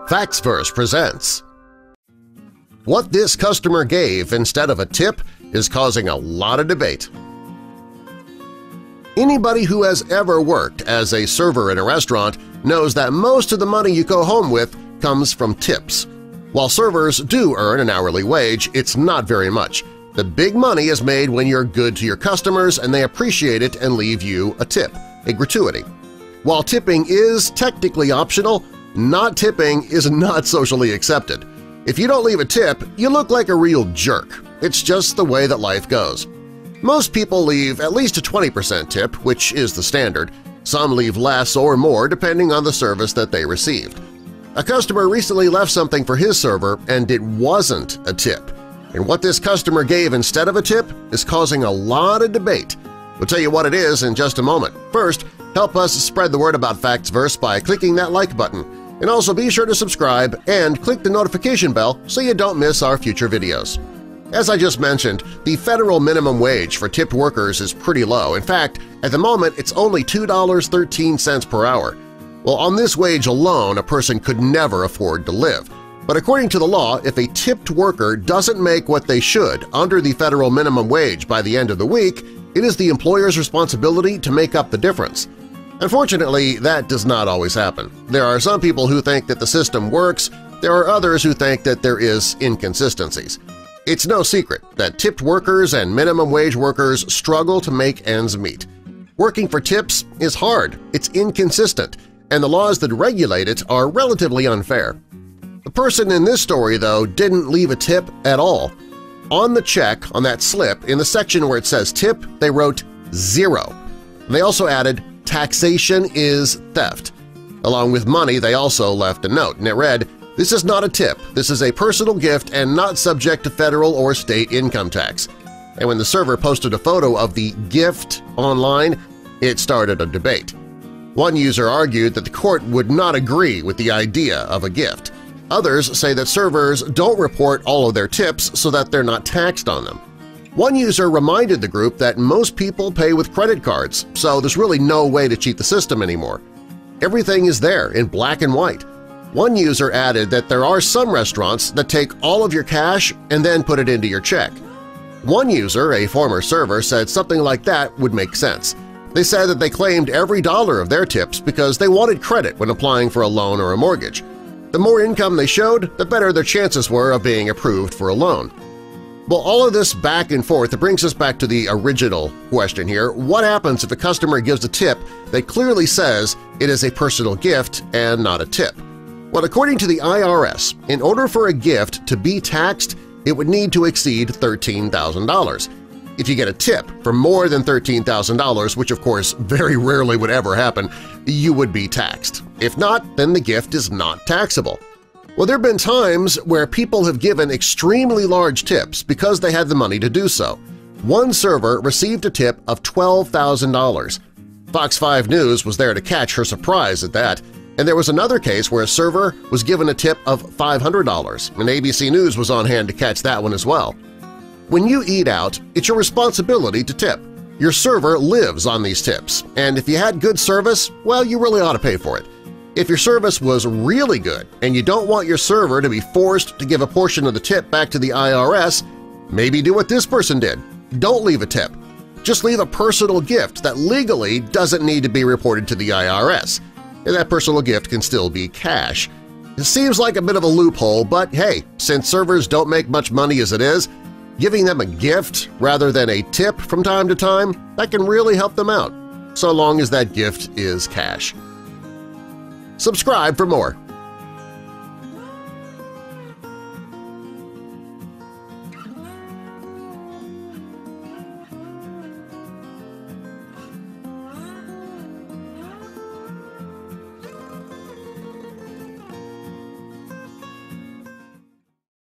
FactsVerse presents What This Customer Gave Instead of a Tip is Causing a Lot of Debate. Anybody who has ever worked as a server in a restaurant knows that most of the money you go home with comes from tips. While servers do earn an hourly wage, it's not very much. The big money is made when you're good to your customers and they appreciate it and leave you a tip, a gratuity. While tipping is technically optional, not tipping is not socially accepted. If you don't leave a tip, you look like a real jerk. It's just the way that life goes. Most people leave at least a 20% tip, which is the standard. Some leave less or more depending on the service that they received. A customer recently left something for his server and it wasn't a tip. And what this customer gave instead of a tip is causing a lot of debate. We'll tell you what it is in just a moment. First, help us spread the word about FactsVerse by clicking that like button. And also be sure to subscribe and click the notification bell so you don't miss our future videos. As I just mentioned, the federal minimum wage for tipped workers is pretty low. In fact, at the moment it's only $2.13 per hour. Well, on this wage alone, a person could never afford to live. But according to the law, if a tipped worker doesn't make what they should under the federal minimum wage by the end of the week, it is the employer's responsibility to make up the difference. Unfortunately, that does not always happen. There are some people who think that the system works, there are others who think that there is inconsistencies. It's no secret that tipped workers and minimum wage workers struggle to make ends meet. Working for tips is hard, it's inconsistent, and the laws that regulate it are relatively unfair. The person in this story, though, didn't leave a tip at all. On the check on that slip, in the section where it says tip, they wrote 0. They also added, "Taxation is theft." Along with money, they also left a note, and it read, "This is not a tip. This is a personal gift and not subject to federal or state income tax." And when the server posted a photo of the gift online, it started a debate. One user argued that the court would not agree with the idea of a gift. Others say that servers don't report all of their tips so that they're not taxed on them. One user reminded the group that most people pay with credit cards, so there's really no way to cheat the system anymore. Everything is there in black and white. One user added that there are some restaurants that take all of your cash and then put it into your check. One user, a former server, said something like that would make sense. They said that they claimed every dollar of their tips because they wanted credit when applying for a loan or a mortgage. The more income they showed, the better their chances were of being approved for a loan. Well, all of this back and forth, it brings us back to the original question here. What happens if a customer gives a tip that clearly says it is a personal gift and not a tip? Well, according to the IRS, in order for a gift to be taxed, it would need to exceed $13,000. If you get a tip for more than $13,000, which of course very rarely would ever happen, you would be taxed. If not, then the gift is not taxable. Well, there have been times where people have given extremely large tips because they had the money to do so. One server received a tip of $12,000. Fox 5 News was there to catch her surprise at that, and there was another case where a server was given a tip of $500, and ABC News was on hand to catch that one as well. When you eat out, it's your responsibility to tip. Your server lives on these tips, and if you had good service, well, you really ought to pay for it. If your service was really good and you don't want your server to be forced to give a portion of the tip back to the IRS, maybe do what this person did. Don't leave a tip. Just leave a personal gift that legally doesn't need to be reported to the IRS, and that personal gift can still be cash. It seems like a bit of a loophole, but hey, since servers don't make much money as it is, giving them a gift rather than a tip from time to time, that can really help them out, so long as that gift is cash. Subscribe for more.